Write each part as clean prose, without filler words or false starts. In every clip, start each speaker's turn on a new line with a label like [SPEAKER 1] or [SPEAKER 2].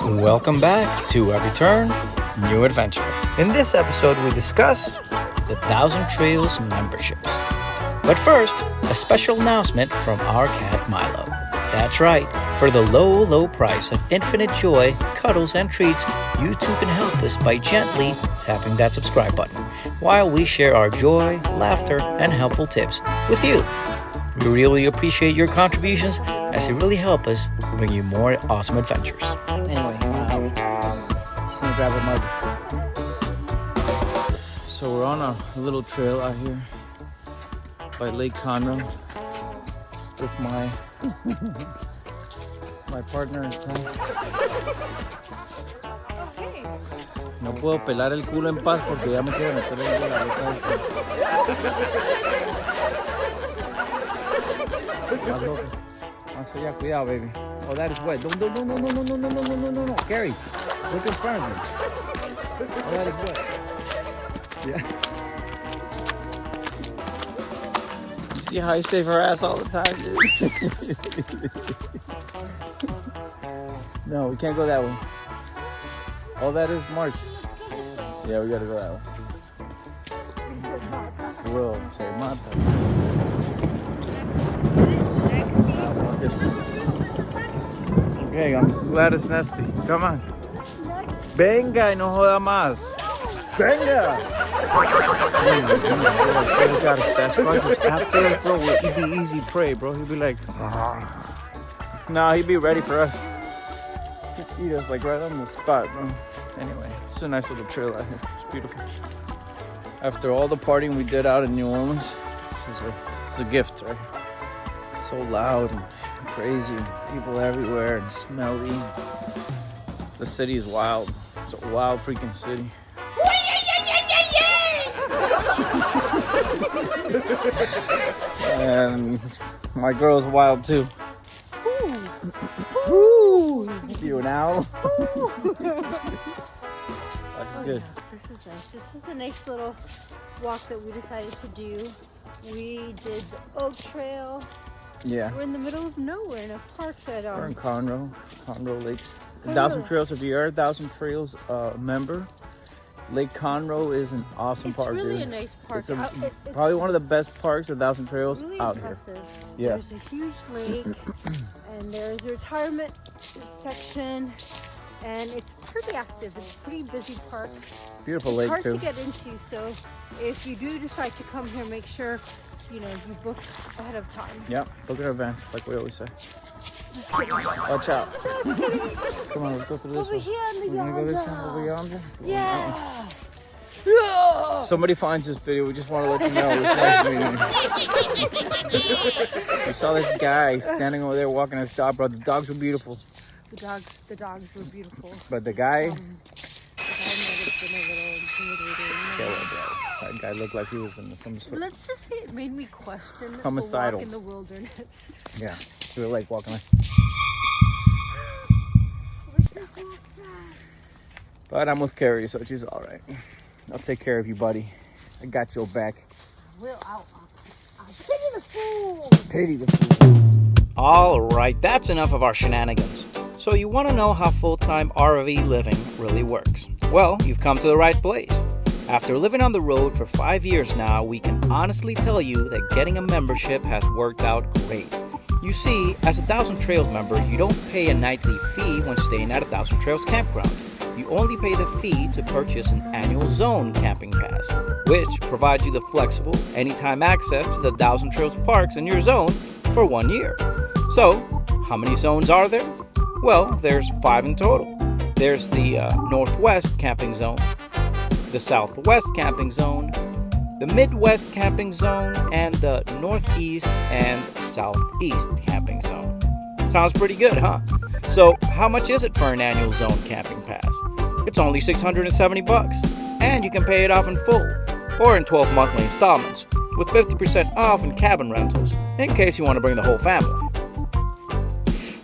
[SPEAKER 1] Welcome back to A Return, New Adventure. In this episode, we discuss the 1,000 Trails memberships. But first, a special announcement from our cat Milo. That's right, for the low price of infinite joy, cuddles, and treats, you too can help us by gently tapping that subscribe button while we share our joy, laughter, and helpful tips with you. We really appreciate your contributions as they really help us bring you more awesome adventures.
[SPEAKER 2] Anyway, just gonna grab a mug. So we're on a little trail out here by Lake Conroe with my partner in crime. No puedo pelar el culo en paz porque ya me quiero meter en la boca. Más loco. Más allá, cuidado, baby. Oh, that is wet. No. Gary, look in front of you. Oh, that is wet. Yeah. You see how I save her ass all the time, dude? No, we can't go that way. Oh, that is March. Yeah, we gotta go that way. We'll say Mata. Okay, I'm glad it's nasty. Come on. Venga, y no joda más. Venga! After the throw, he'd be easy prey, bro. He'd be like, nah, he'd be ready for us. He'd eat us like right on the spot, bro. Anyway, it's a nice little trail out here. It's beautiful. After all the partying we did out in New Orleans, this is a gift, right? It's so loud and crazy, and people everywhere and smelly. The city is wild. It's a wild freaking city. And my girl's wild too. Woo! You an owl? That's good.
[SPEAKER 3] This is nice. This is a nice little walk that we decided to do. We did the Oak Trail.
[SPEAKER 2] Yeah.
[SPEAKER 3] We're in the middle of nowhere in a park that
[SPEAKER 2] We're in Conroe Lake. 1,000 Trails. If you're a 1,000 Trails member, Lake Conroe is an awesome park, dude.
[SPEAKER 3] It's really a nice park.
[SPEAKER 2] It's probably one of the best parks of 1,000 Trails
[SPEAKER 3] really
[SPEAKER 2] out
[SPEAKER 3] impressive.
[SPEAKER 2] Here. Yeah.
[SPEAKER 3] There's a huge lake, and there's a retirement section, and it's pretty active. It's a pretty busy park.
[SPEAKER 2] Beautiful
[SPEAKER 3] it's
[SPEAKER 2] lake
[SPEAKER 3] hard
[SPEAKER 2] too.
[SPEAKER 3] to get into, so if you do decide to come here, make sure you book ahead of time.
[SPEAKER 2] Yeah, book in advance, like we always say.
[SPEAKER 3] Just kidding.
[SPEAKER 2] Watch out.
[SPEAKER 3] Just kidding.
[SPEAKER 2] Come on, let's go through this
[SPEAKER 3] Over
[SPEAKER 2] one.
[SPEAKER 3] here in the
[SPEAKER 2] We're gonna go this
[SPEAKER 3] yonder.
[SPEAKER 2] one over yonder?
[SPEAKER 3] Yeah.
[SPEAKER 2] Somebody finds this video, we just want to let you know. We saw this guy standing over there walking his dog, bro. The dogs were beautiful.
[SPEAKER 3] The dogs were beautiful.
[SPEAKER 2] But the guy...
[SPEAKER 3] might have been a little intimidating.
[SPEAKER 2] That guy looked like he was in some sort of...
[SPEAKER 3] Let's just say it made me question
[SPEAKER 2] Homicidal.
[SPEAKER 3] the walk in the wilderness.
[SPEAKER 2] Yeah, we were like walking like... But I'm with Carrie, so she's all right. I'll take care of you, buddy. I got your back.
[SPEAKER 3] I'll pity the fool.
[SPEAKER 2] Pity the fool.
[SPEAKER 1] All right, that's enough of our shenanigans. So you want to know how full-time RV living really works? Well, you've come to the right place. After living on the road for 5 years now, we can honestly tell you that getting a membership has worked out great. You see, as a 1,000 Trails member, you don't pay a nightly fee when staying at a 1,000 Trails campground. You only pay the fee to purchase an annual zone camping pass, which provides you the flexible, anytime access to the 1,000 Trails parks in your zone for 1 year. So, how many zones are there? Well, there's 5 in total. There's the Northwest Camping Zone, the Southwest Camping Zone, the Midwest Camping Zone, and the Northeast and Southeast Camping Zone. Sounds pretty good, huh? So, how much is it for an annual zone camping pass? It's only $670, and you can pay it off in full, or in 12 monthly installments, with 50% off in cabin rentals, in case you want to bring the whole family.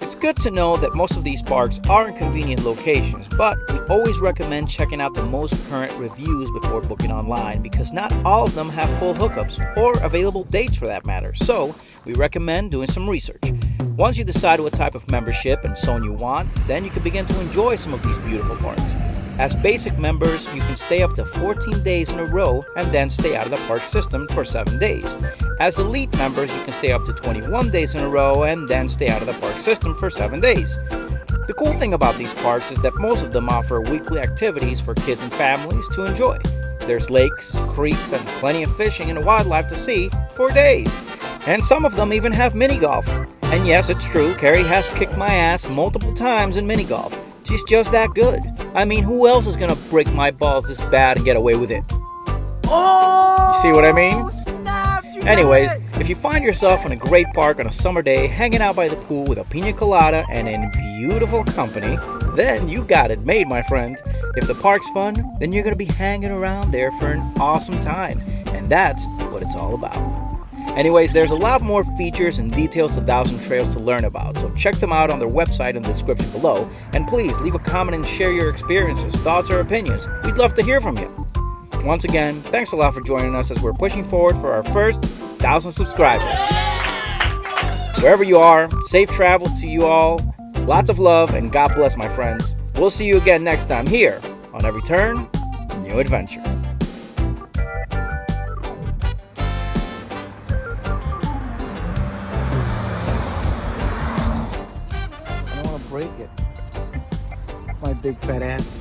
[SPEAKER 1] It's good to know that most of these parks are in convenient locations, but we always recommend checking out the most current reviews before booking online because not all of them have full hookups or available dates for that matter, so we recommend doing some research. Once you decide what type of membership and zone you want, then you can begin to enjoy some of these beautiful parks. As basic members, you can stay up to 14 days in a row and then stay out of the park system for 7 days. As elite members, you can stay up to 21 days in a row and then stay out of the park system for 7 days. The cool thing about these parks is that most of them offer weekly activities for kids and families to enjoy. There's lakes, creeks, and plenty of fishing and wildlife to see for days. And some of them even have mini golf. And yes, it's true, Carrie has kicked my ass multiple times in mini golf. She's just that good. I mean, who else is gonna break my balls this bad and get away with it?
[SPEAKER 2] Oh!
[SPEAKER 1] You see what I mean?
[SPEAKER 2] Snap,
[SPEAKER 1] Anyways, if you find yourself in a great park on a summer day, hanging out by the pool with a pina colada and in beautiful company, then you got it made, my friend. If the park's fun, then you're gonna be hanging around there for an awesome time. And that's what it's all about. Anyways, there's a lot more features and details of Thousand Trails to learn about, so check them out on their website in the description below, and please leave a comment and share your experiences, thoughts, or opinions. We'd love to hear from you. Once again, thanks a lot for joining us as we're pushing forward for our first 1,000 subscribers. Wherever you are, safe travels to you all, lots of love, and God bless, my friends. We'll see you again next time here on Every Turn, New Adventure. Break it, my big fat ass.